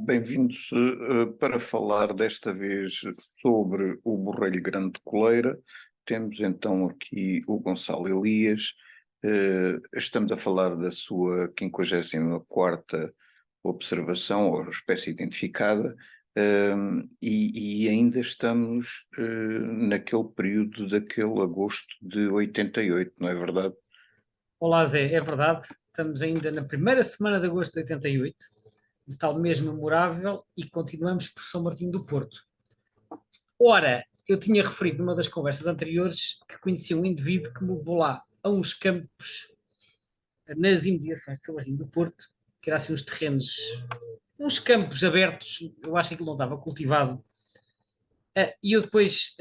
Bem-vindos para falar desta vez sobre o Borrelho Grande de Coleira. Temos então aqui o Gonçalo Elias. Estamos a falar da sua 54ª observação ou espécie identificada, e ainda estamos naquele período daquele agosto de 88, não é verdade? Olá Zé, é verdade, estamos ainda na primeira semana de agosto de 88, de tal mês memorável, e continuamos por São Martinho do Porto. Ora, eu tinha referido numa das conversas anteriores que conheci um indivíduo que me levou lá a uns campos nas imediações de São Martinho do Porto, que eram assim uns terrenos, uns campos abertos. Eu acho que aquilo não estava cultivado. E eu depois,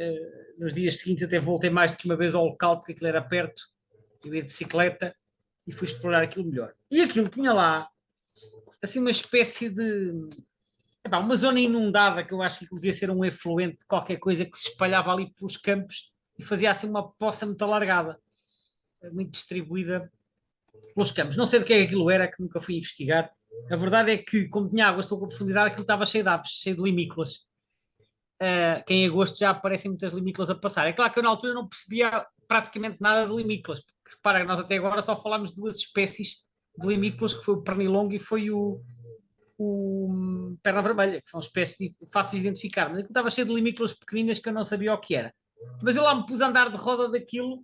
nos dias seguintes, até voltei mais do que uma vez ao local, porque aquilo era perto. Eu ia de bicicleta e fui explorar aquilo melhor. E aquilo tinha lá, assim, uma espécie de... uma zona inundada, que eu acho que devia ser um efluente de qualquer coisa que se espalhava ali pelos campos e fazia assim uma poça muito alargada, muito distribuída pelos campos. Não sei do que é que aquilo era, que nunca fui investigar. A verdade é que, como tinha águas de pouca profundidade, aquilo estava cheio de aves, cheio de limícolas. Que em agosto já aparecem muitas limícolas a passar. É claro que eu na altura não percebia praticamente nada de limícolas, porque repara, nós até agora só falámos de duas espécies de limícolas, que foi o pernilongo e foi o perna vermelha, que são espécies fáceis de identificar. Mas aquilo estava cheio de limícolas pequeninas que eu não sabia o que era. Mas eu lá me pus a andar de roda daquilo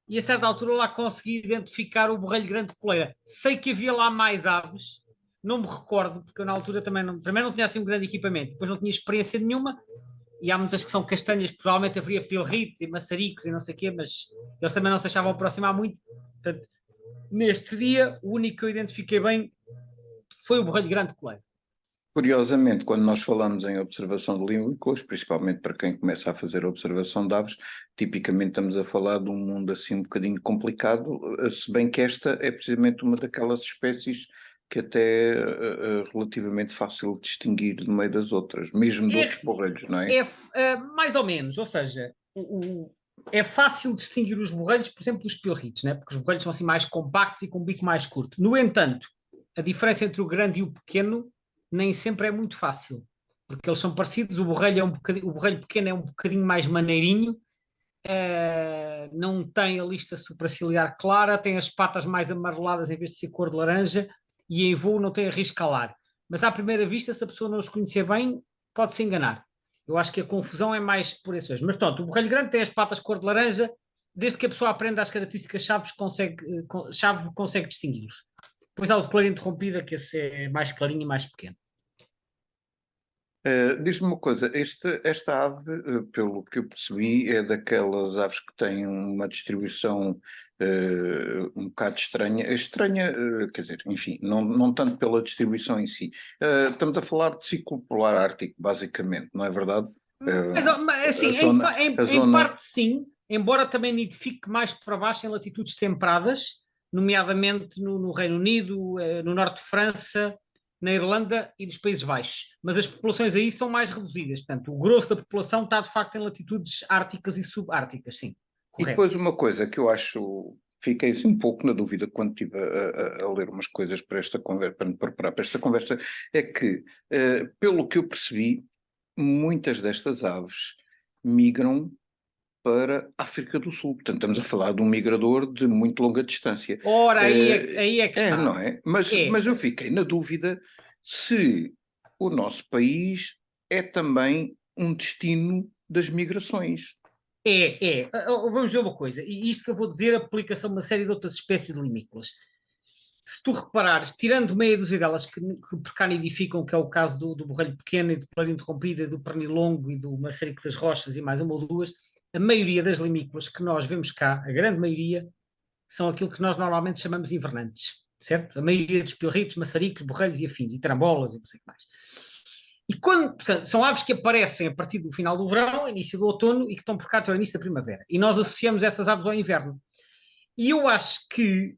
e a certa altura lá consegui identificar o borrelho grande de coleira. Sei que havia lá mais aves, não me recordo, porque eu na altura também não, primeiro não tinha assim um grande equipamento, depois não tinha experiência nenhuma, e há muitas que são castanhas, provavelmente haveria pilritos e maçaricos e não sei o quê, mas eles também não se achavam aproximar muito. Portanto, neste dia, o único que eu identifiquei bem foi o borrelho grande de coleira. Curiosamente, quando nós falamos em observação de limícolas, principalmente para quem começa a fazer a observação de aves, tipicamente estamos a falar de um mundo assim um bocadinho complicado, se bem que esta é precisamente uma daquelas espécies que até é relativamente fácil de distinguir no meio das outras, mesmo de outros borrelhos, não é? Mais ou menos, ou seja, é fácil distinguir os borrelhos, por exemplo, dos pilritos, né? Porque os borrelhos são assim mais compactos e com um bico mais curto. No entanto, a diferença entre o grande e o pequeno nem sempre é muito fácil, porque eles são parecidos. O borrelho pequeno é um bocadinho mais maneirinho, não tem a lista supraciliar clara, tem as patas mais amareladas em vez de ser cor de laranja, e em voo não tem a risco alar. Mas à primeira vista, se a pessoa não os conhecer bem, pode-se enganar. Eu acho que a confusão é mais por isso mesmo. Mas pronto, o borrelho grande tem as patas cor de laranja, desde que a pessoa aprenda as características chave consegue distingui-los. Depois há o de coleira interrompida, que esse é mais clarinho e mais pequeno. Diz-me uma coisa, esta ave, pelo que eu percebi, é daquelas aves que têm uma distribuição um bocado estranha, quer dizer, enfim, não tanto pela distribuição em si. Estamos a falar de ciclo polar ártico, basicamente, não é verdade? Mas assim, A em zona, parte sim, embora também nidifique mais para baixo em latitudes temperadas, nomeadamente no Reino Unido, no norte de França, na Irlanda e nos Países Baixos. Mas as populações aí são mais reduzidas. Portanto, o grosso da população está de facto em latitudes árticas e subárticas, sim, e correto. depois uma coisa que eu acho, fiquei assim um pouco na dúvida quando estive a ler umas coisas para esta conversa, para me preparar para esta conversa, é que, pelo que eu percebi, muitas destas aves migram para a África do Sul. Portanto, estamos a falar de um migrador de muito longa distância. Ora, aí é que está. Não é? Mas, É, mas eu fiquei na dúvida se o nosso país é também um destino das migrações. Vamos ver uma coisa, e isto que eu vou dizer aplica-se a uma série de outras espécies de limícolas. Se tu reparares, tirando meia dúzia delas que por cá nidificam, que é o caso do borrelho pequeno e do coleira interrompida, do pernilongo e do maçarico das rochas e mais uma ou duas, a maioria das limícolas que nós vemos cá, a grande maioria, são aquilo que nós normalmente chamamos invernantes, certo? A maioria dos pilritos, maçaricos, borrelhos e afins, e trambolas e não sei o que mais. E quando, portanto, são aves que aparecem a partir do final do verão, início do outono, e que estão por cá até o início da primavera. E nós associamos essas aves ao inverno. E eu acho que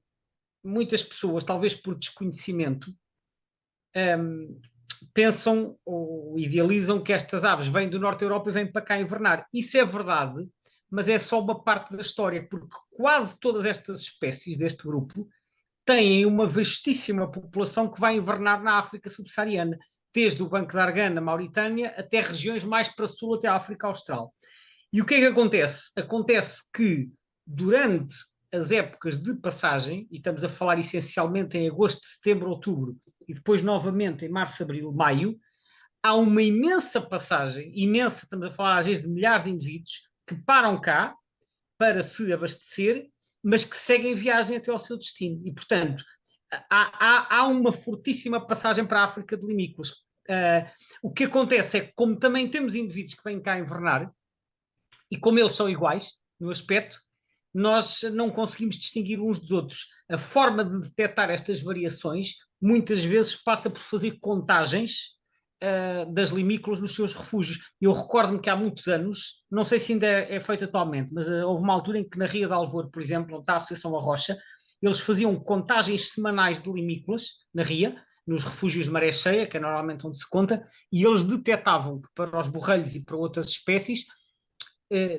muitas pessoas, talvez por desconhecimento, um, pensam ou idealizam que estas aves vêm do norte da Europa e vêm para cá invernar. Isso é verdade, mas é só uma parte da história, porque quase todas estas espécies deste grupo têm uma vastíssima população que vai invernar na África subsaariana. desde o Banco de Argana, Mauritânia, até regiões mais para sul, até a África Austral. E o que é que acontece? Acontece que durante as épocas de passagem, e estamos a falar essencialmente em agosto, setembro, outubro, e depois novamente em março, abril, maio, há uma imensa passagem, imensa, estamos a falar às vezes de milhares de indivíduos, que param cá para se abastecer, mas que seguem viagem até ao seu destino. E, portanto, há uma fortíssima passagem para a África de limícolas. O que acontece é que, como também temos indivíduos que vêm cá invernar, e como eles são iguais no aspecto, nós não conseguimos distinguir uns dos outros. A forma de detectar estas variações muitas vezes passa por fazer contagens das limícolas nos seus refúgios. Eu recordo-me que há muitos anos, não sei se ainda é feito atualmente, mas houve uma altura em que na Ria de Alvor, por exemplo, onde está a Associação A Rocha, eles faziam contagens semanais de limícolas na Ria, nos refúgios de maré cheia, que é normalmente onde se conta, e eles detectavam que para os borrelhos e para outras espécies,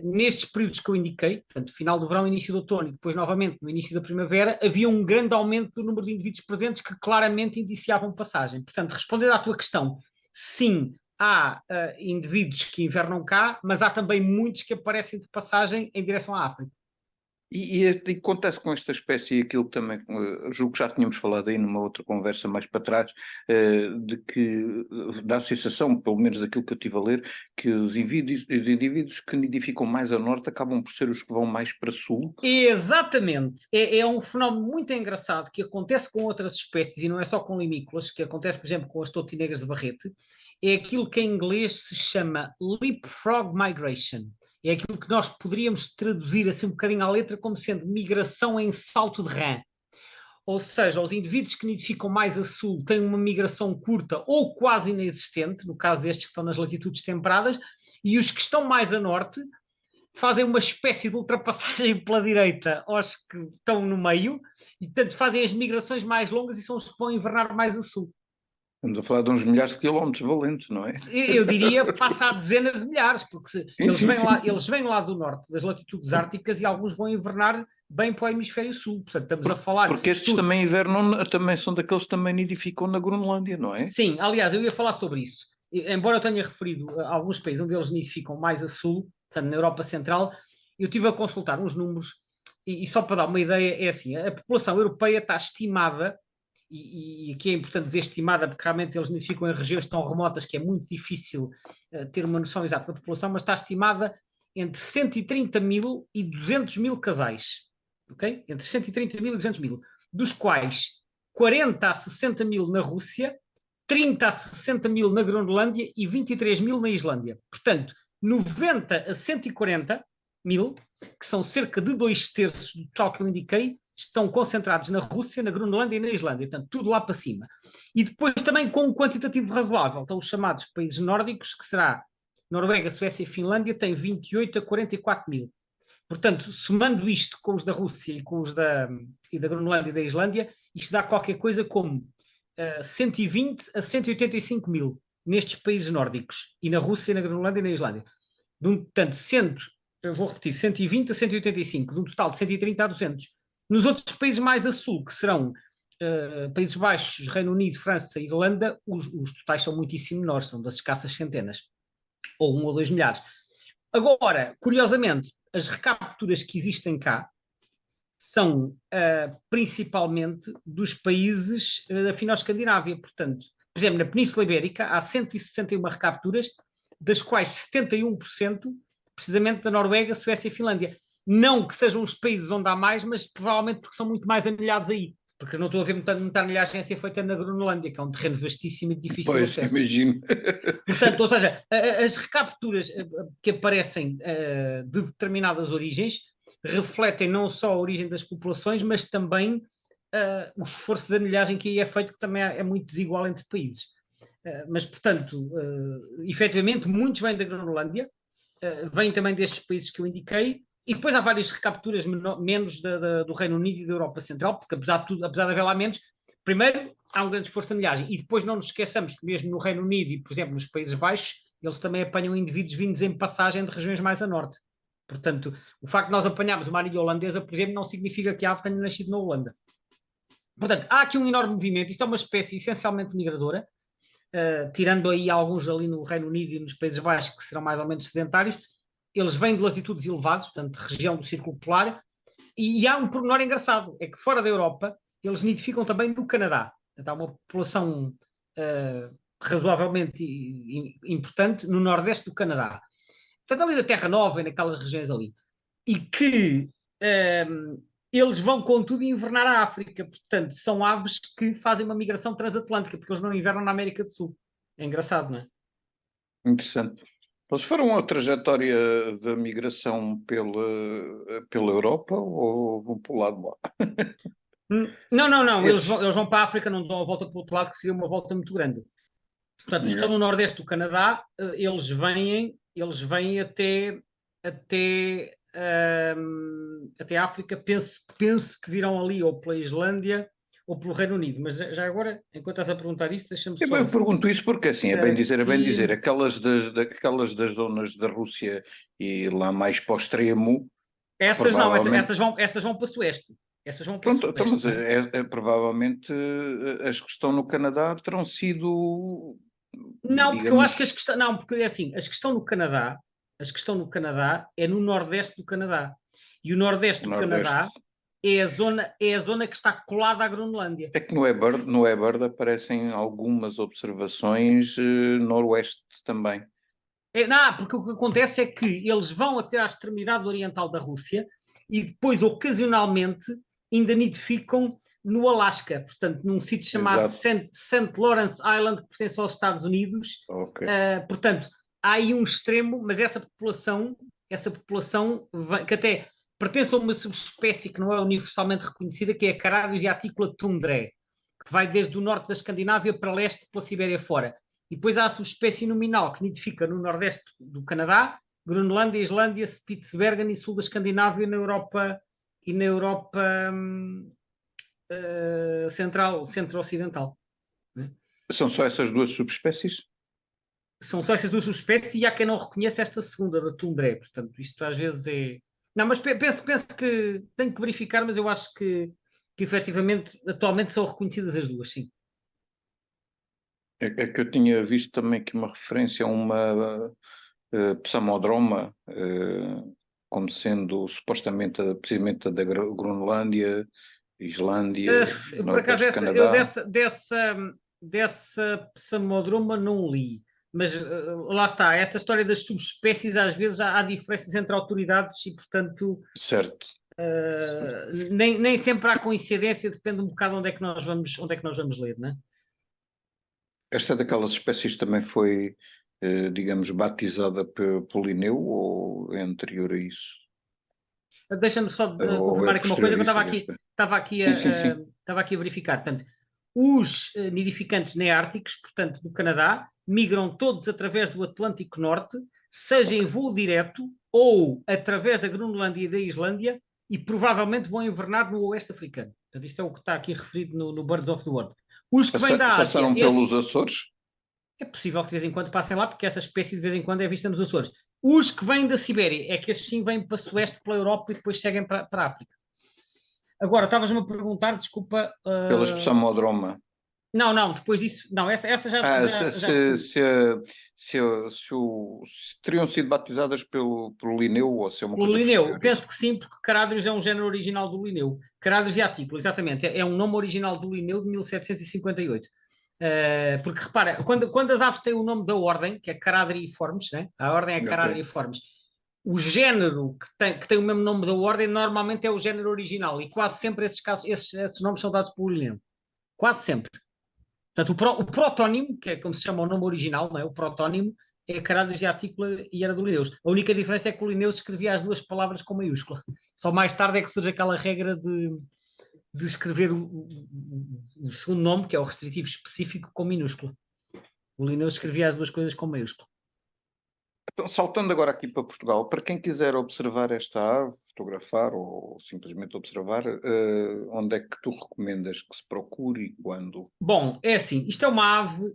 nestes períodos que eu indiquei, portanto, final do verão, início do outono e depois novamente no início da primavera, havia um grande aumento do número de indivíduos presentes que claramente indiciavam passagem. Portanto, respondendo à tua questão, sim, há indivíduos que invernam cá, mas há também muitos que aparecem de passagem em direção à África. E acontece com esta espécie aquilo que também, julgo que já tínhamos falado aí numa outra conversa mais para trás, de que dá a sensação, pelo menos daquilo que eu estive a ler, que os indivíduos que nidificam mais a norte acabam por ser os que vão mais para sul. Exatamente. É um fenómeno muito engraçado que acontece com outras espécies e não é só com limícolas, que acontece, por exemplo, com as totineiras de Barrete. É aquilo que em inglês se chama leapfrog migration. É aquilo que nós poderíamos traduzir assim um bocadinho à letra como sendo migração em salto de rã. Ou seja, os indivíduos que nidificam mais a sul têm uma migração curta ou quase inexistente, no caso destes que estão nas latitudes temperadas, e os que estão mais a norte fazem uma espécie de ultrapassagem pela direita aos que estão no meio, e portanto fazem as migrações mais longas e são os que vão invernar mais a sul. Estamos a falar de uns milhares de quilómetros valentes, não é? Eu diria passa a dezenas de milhares, porque eles vêm lá do norte, das latitudes árticas, e alguns vão invernar bem para o hemisfério sul. Portanto, estamos a falar... Porque estes também invernam, também são daqueles que também nidificam na Groenlândia, não é? Sim, aliás, eu ia falar sobre isso. Embora eu tenha referido alguns países onde eles nidificam mais a sul, portanto, na Europa Central, eu estive a consultar uns números, e só para dar uma ideia, é assim, a população europeia está estimada, e aqui é importante dizer estimada, porque realmente eles nidificam em regiões tão remotas que é muito difícil ter uma noção exata da população, mas está estimada entre 130 mil e 200 mil casais, ok? Entre 130 mil e 200 mil, dos quais 40 a 60 mil na Rússia, 30 a 60 mil na Groenlândia e 23 mil na Islândia. Portanto, 90 a 140 mil, que são cerca de 2/3 do total que eu indiquei, estão concentrados na Rússia, na Groenlândia e na Islândia. Portanto, tudo lá para cima. E depois também com um quantitativo razoável. Estão os chamados países nórdicos, que será Noruega, Suécia e Finlândia, têm 28 a 44 mil. Portanto, somando isto com os da Rússia e com os da Groenlândia e da Islândia, isto dá qualquer coisa como 120 a 185 mil nestes países nórdicos, e na Rússia, na Groenlândia e na Islândia. Portanto, eu vou repetir, 120 a 185, de um total de 130 a 200. Nos outros países mais a sul, que serão Países Baixos, Reino Unido, França e Irlanda, os totais são muitíssimo menores, são das escassas centenas, ou 1 ou 2 milhares. Agora, curiosamente, as recapturas que existem cá são principalmente dos países da Fino-Escandinávia. Portanto, por exemplo, na Península Ibérica há 161 recapturas, das quais 71% precisamente da Noruega, Suécia e Finlândia. Não que sejam os países onde há mais, mas provavelmente porque são muito mais anilhados aí. Porque eu não estou a ver muita anilhagem a ser feita na Groenlândia, que é um terreno vastíssimo e difícil de acesso. Pois, imagino. Portanto, ou seja, as recapturas que aparecem de determinadas origens refletem não só a origem das populações, mas também o esforço de anilhagem que aí é feito, que também é muito desigual entre países. Mas, portanto, efetivamente, muitos vêm da Groenlândia, vêm também destes países que eu indiquei, e depois há várias recapturas menos do Reino Unido e da Europa Central, porque apesar de haver lá menos, primeiro há um grande esforço de anilhagem, e depois não nos esqueçamos que mesmo no Reino Unido e, por exemplo, nos Países Baixos, eles também apanham indivíduos vindos em passagem de regiões mais a norte. Portanto, o facto de nós apanharmos uma anilha holandesa, por exemplo, não significa que a ave tenha nascido na Holanda. Portanto, há aqui um enorme movimento, isto é uma espécie essencialmente migradora, tirando aí alguns ali no Reino Unido e nos Países Baixos, que serão mais ou menos sedentários, eles vêm de latitudes elevadas, portanto, região do Círculo Polar, e há um pormenor engraçado, é que fora da Europa, eles nidificam também no Canadá. Portanto, há uma população razoavelmente importante no nordeste do Canadá. Portanto, ali na Terra Nova e naquelas regiões ali. E que eles vão, contudo, invernar a África. Portanto, são aves que fazem uma migração transatlântica, porque eles não invernam na América do Sul. É engraçado, não é? Interessante. Eles foram a trajetória da migração pela Europa ou vão para o lado lá? Não, não, não. Esses. Eles vão para a África, não dão a volta para o outro lado, que seria uma volta muito grande. Portanto, os que estão Yeah. no Nordeste do Canadá, eles vêm até a África. Penso que virão ali ou pela Islândia ou pelo Reino Unido. Mas já agora, enquanto estás a perguntar isso, deixa-me Eu só pergunto isso porque, assim, é bem aqui. dizer, aquelas das zonas da Rússia e lá mais para o extremo, que Essas não, provavelmente. essas vão para o Sueste. Essas vão para o Pronto, então, Sudoeste, mas não é? provavelmente as que estão no Canadá terão sido, Não, porque eu acho que digamos, as que estão. Não, porque é assim, as que estão no Canadá é no Nordeste do Canadá. E o Nordeste o do Nordeste. Canadá é a zona que está colada à Groenlândia. É que no Ebird aparecem algumas observações noroeste também. Não, porque o que acontece é que eles vão até à extremidade oriental da Rússia e depois, ocasionalmente, ainda nidificam no Alasca, portanto, num sítio chamado Exato. St. Lawrence Island, que pertence aos Estados Unidos. Ok. Portanto, há aí um extremo, mas essa população que até pertence a uma subespécie que não é universalmente reconhecida, que é a Caradius aticula tundrae, que vai desde o norte da Escandinávia para leste pela Sibéria fora. E depois há a subespécie nominal que nidifica no nordeste do Canadá, Groenlândia, Islândia, Spitsbergen e sul da Escandinávia na Europa centro-ocidental. Né? São só essas duas subespécies? São só essas duas subespécies e há quem não reconheça esta segunda, da tundré. Portanto, isto às vezes é. Não, mas penso que tenho que verificar, mas eu acho que efetivamente, atualmente são reconhecidas as duas, sim. É que eu tinha visto também aqui uma referência a uma Psamodroma, como sendo supostamente precisamente a da Groenlândia, Islândia, Por acaso, Nordeste do eu Canadá. dessa Psamodroma não li, mas lá está, esta história das subespécies, às vezes há diferenças entre autoridades e, portanto, Certo. nem sempre há coincidência, depende um bocado onde é que nós vamos ler, né? Esta daquelas espécies também foi, digamos, batizada por Linneu ou é anterior a isso? Deixa-me só Ou é confirmar aqui uma coisa que eu posterior a esta? Sim, sim, sim. estava aqui a verificar. Portanto, os nidificantes neárticos, portanto, do Canadá, migram todos através do Atlântico Norte, seja em Ok. voo direto ou através da Groenlândia e da Islândia, e provavelmente vão invernar no Oeste Africano. Portanto, isto é o que está aqui referido no Birds of the World. Os que vêm da Ásia, Passaram pelos esses Açores? é possível que de vez em quando passem lá, porque essa espécie de vez em quando é vista nos Açores. Os que vêm da Sibéria, é que esses sim vêm para o Sueste, pela Europa e depois seguem para a África. Agora, estavas-me a perguntar, desculpa. Pelas Psamodroma. Não, não, depois disso. Não, essa já, Ah, já, já respondi. se teriam sido batizadas pelo Linneu ou se é uma Pelo coisa Linneu, posterior a isso? penso que sim, porque Caradrius é um género original do Linneu. Caradrius diático, exatamente, é um nome original do Linneu de 1758. Porque repara, quando as aves têm o nome da ordem, que é Caradriiformes, né? A ordem é Ok. Caradriiformes, o género que tem o mesmo nome da ordem normalmente é o género original, e quase sempre esses casos, esses nomes são dados pelo Linneu. Quase sempre. Portanto, o protónimo, que é como se chama o nome original, não é? O protónimo é Caradius e Artícula e era do Linnaeus. A única diferença é que o Linnaeus escrevia as duas palavras com maiúscula. Só mais tarde é que surge aquela regra de escrever o segundo nome, que é o restritivo específico, com minúscula. O Linnaeus escrevia as duas coisas com maiúscula. Então, saltando agora aqui para Portugal, para quem quiser observar esta ave, fotografar ou simplesmente observar, onde é que tu recomendas que se procure e quando? Bom, é assim, isto é uma ave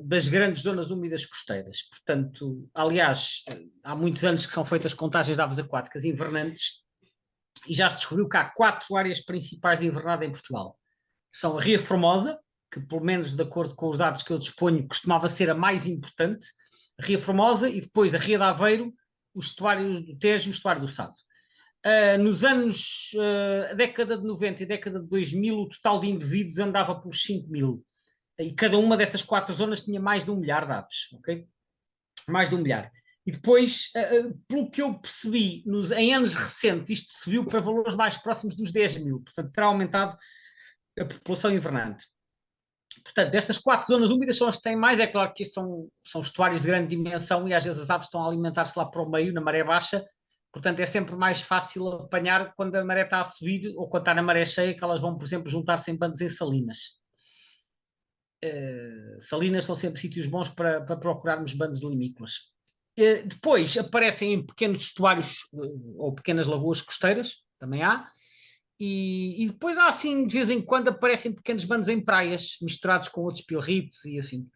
das grandes zonas úmidas costeiras. Portanto, aliás, há muitos anos que são feitas contagens de aves aquáticas invernantes e já se descobriu que há 4 áreas principais de invernada em Portugal. São a Ria Formosa, que pelo menos de acordo com os dados que eu disponho, costumava ser a mais importante, a Ria Formosa e depois a Ria de Aveiro, os estuários do Tejo e o estuário do Sado. Nos anos, a década de 90 e década de 2000, o total de indivíduos andava por 5 mil. E cada uma dessas 4 zonas tinha mais de 1 milhar de aves, ok? Mais de 1 milhar. E depois, pelo que eu percebi, em anos recentes, isto subiu para valores mais próximos dos 10 mil. Portanto, terá aumentado a população invernante. Portanto, estas 4 zonas úmidas são as que têm mais. É claro que isto são estuários de grande dimensão e às vezes as aves estão a alimentar-se lá para o meio, na maré baixa. Portanto, é sempre mais fácil apanhar quando a maré está a subir ou quando está na maré cheia, que elas vão, por exemplo, juntar-se em bandos em salinas. Salinas são sempre sítios bons para procurarmos bandos de limícolas. Depois aparecem em pequenos estuários ou pequenas lagoas costeiras, também há. E depois há assim, de vez em quando aparecem pequenos bandos em praias, misturados com outros pilritos e assim.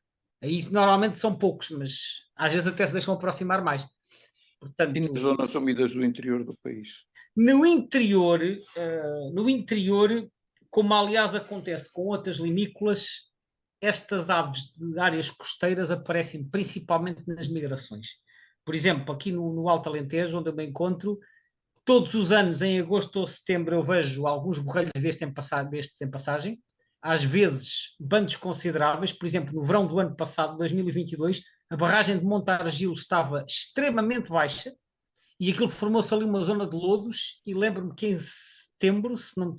Aí normalmente são poucos, mas às vezes até se deixam aproximar mais. Portanto, E nas zonas úmidas do interior do país? no interior, como aliás acontece com outras limícolas, estas aves de áreas costeiras aparecem principalmente nas migrações. Por exemplo, aqui no Alto Alentejo, onde eu me encontro, todos os anos, em agosto ou setembro, eu vejo alguns borrelhos destes em passagem, às vezes bandos consideráveis. Por exemplo, no verão do ano passado, 2022, a barragem de Montargil estava extremamente baixa e aquilo formou-se ali uma zona de lodos e lembro-me que em setembro, se não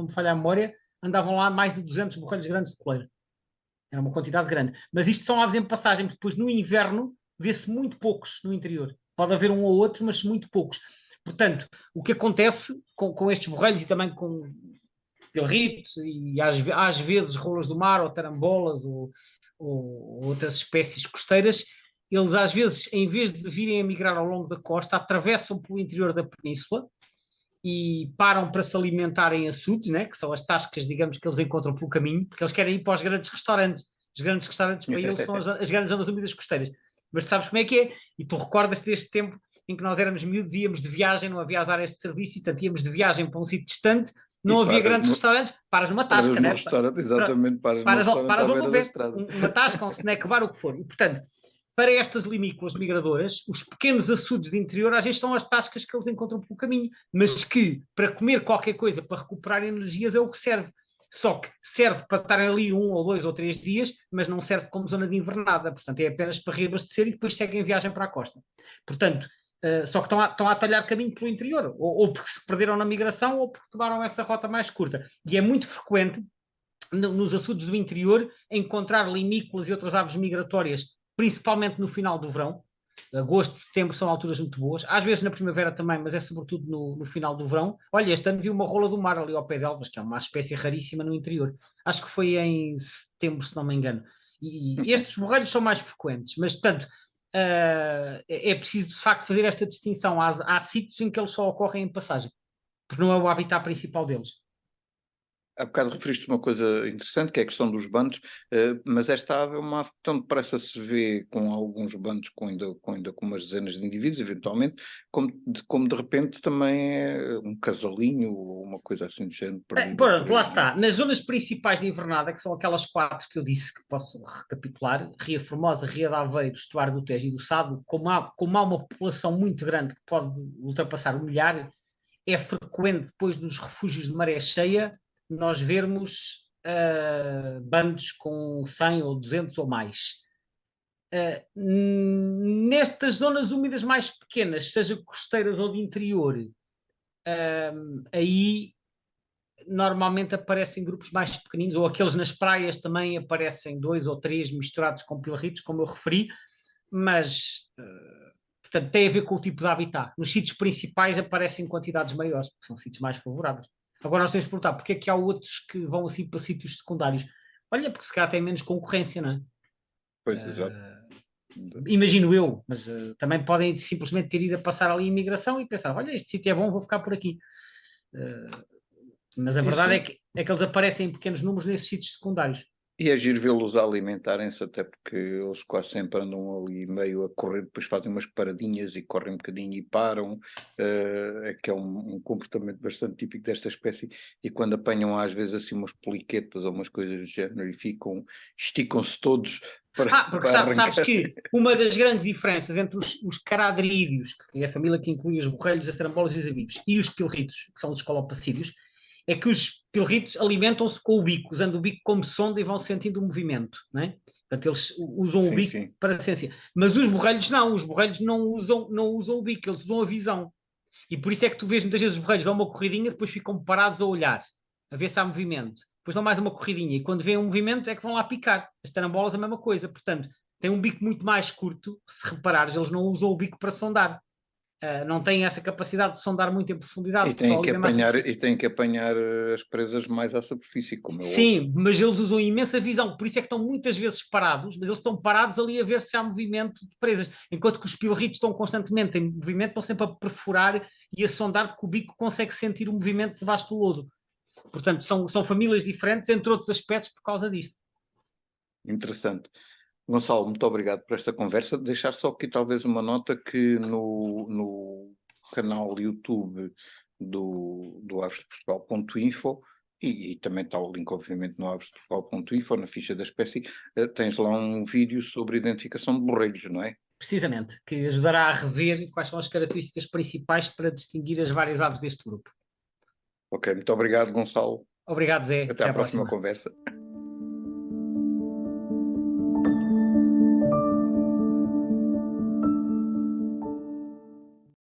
me falha a memória, andavam lá mais de 200 borrelhos grandes de coleira. Era uma quantidade grande. Mas isto são aves em passagem, porque depois no inverno vê-se muito poucos no interior. Pode haver um ou outro, mas muito poucos. Portanto, o que acontece com estes borrelhos e também com pilritos e às vezes rolas do mar ou tarambolas ou outras espécies costeiras, eles às vezes, em vez de virem a migrar ao longo da costa, atravessam pelo interior da península e param para se alimentarem açudes, né, que são as tascas, digamos, que eles encontram pelo caminho, porque eles querem ir para os grandes restaurantes. Os grandes restaurantes para eles são as grandes zonas úmidas costeiras. Mas tu sabes como é que é? E tu recordas-te deste tempo em que nós éramos miúdos, íamos de viagem, não havia as áreas de serviço, e portanto íamos de viagem para um sítio distante, não havia grandes restaurantes, paras numa tasca, né? Exatamente, paras num restaurante à beira da estrada. Uma tasca, um snack bar, o que for. E portanto, para estas limícolas migradoras, os pequenos açudes de interior às vezes são as tascas que eles encontram pelo caminho, mas que para comer qualquer coisa, para recuperar energias, é o que serve. Só que serve para estarem ali 1 ou 2 ou 3 dias, mas não serve como zona de invernada. Portanto, é apenas para reabastecer e depois seguem viagem para a costa. Portanto, só que estão a talhar caminho pelo interior, ou porque se perderam na migração, ou porque tomaram essa rota mais curta. E é muito frequente, nos açudes do interior, encontrar limícolas e outras aves migratórias, principalmente no final do verão. Agosto, setembro são alturas muito boas. Às vezes na primavera também, mas é sobretudo no final do verão. Olha, este ano vi uma rola do mar ali ao pé de Elvas, que é uma espécie raríssima no interior. Acho que foi em setembro, se não me engano. E estes borrelhos são mais frequentes, mas, portanto, é preciso de facto fazer esta distinção. Há sítios em que eles só ocorrem em passagem, porque não é o habitat principal deles. Há bocado referiste uma coisa interessante, que é a questão dos bandos, mas esta ave é uma ave que tão depressa se vê com alguns bandos com umas dezenas de indivíduos, eventualmente, como de repente também é um casalinho ou uma coisa assim do género. Pronto, lá está. Nas zonas principais de invernada, que são aquelas 4 que eu disse que posso recapitular, Ria Formosa, Ria de Aveiro, Estuário do Tejo e do Sado, como há uma população muito grande que pode ultrapassar 1 milhar, é frequente depois nos refúgios de maré cheia nós vermos bandos com 100 ou 200 ou mais. Nestas zonas úmidas mais pequenas, seja costeiras ou de interior, aí normalmente aparecem grupos mais pequeninos, ou aqueles nas praias também aparecem 2 ou 3 misturados com pilritos, como eu referi, mas portanto, tem a ver com o tipo de habitat. Nos sítios principais aparecem quantidades maiores, porque são sítios mais favoráveis. Agora nós temos de perguntar porque é que há outros que vão assim para sítios secundários. Olha, porque se calhar tem menos concorrência, não é? Pois, exato. Imagino eu, mas também podem simplesmente ter ido a passar ali a imigração e pensar, olha, este sítio é bom, vou ficar por aqui. Mas a verdade é que eles aparecem em pequenos números nesses sítios secundários. E é giro vê-los a alimentarem-se, até porque eles quase sempre andam ali meio a correr, depois fazem umas paradinhas e correm um bocadinho e param, é que é um comportamento bastante típico desta espécie, e quando apanham às vezes assim umas poliquetas ou umas coisas do género e esticam-se todos Porque para sabes arrancar. que uma das grandes diferenças entre os caradrídeos, que é a família que inclui os borrelhos, as carambolas e os abibos, e os pilritos, que são os colopacídeos, é que os pilritos alimentam-se com o bico, usando o bico como sonda e vão sentindo o movimento, não é? Portanto, eles usam o Sim, bico sim. para ciência. Mas os borrelhos não usam o bico, eles usam a visão. E por isso é que tu vês muitas vezes os borrelhos dão uma corridinha, depois ficam parados a olhar, a ver se há movimento. Depois dão mais uma corridinha, e quando vêem um movimento é que vão lá picar. As tarambolas a mesma coisa. Portanto, tem um bico muito mais curto, se reparares, eles não usam o bico para sondar. Não têm essa capacidade de sondar muito em profundidade, só ali mesmo à superfície. E têm que apanhar as presas mais à superfície, como é óbvio. Sim, mas eles usam imensa visão, por isso é que estão muitas vezes parados, mas eles estão parados ali a ver se há movimento de presas, enquanto que os pilritos estão constantemente em movimento, estão sempre a perfurar e a sondar, porque o bico consegue sentir o movimento debaixo do lodo. Portanto, são famílias diferentes, entre outros aspectos, por causa disto. Interessante. Gonçalo, muito obrigado por esta conversa. Deixar só aqui talvez uma nota que no canal YouTube do avesdeportugal.info e também está o link, obviamente, no avesdeportugal.info, na ficha da espécie, tens lá um vídeo sobre identificação de borrelhos, não é? Precisamente, que ajudará a rever quais são as características principais para distinguir as várias aves deste grupo. Ok, muito obrigado, Gonçalo. Obrigado, Zé. Até Até à à próxima próxima. conversa.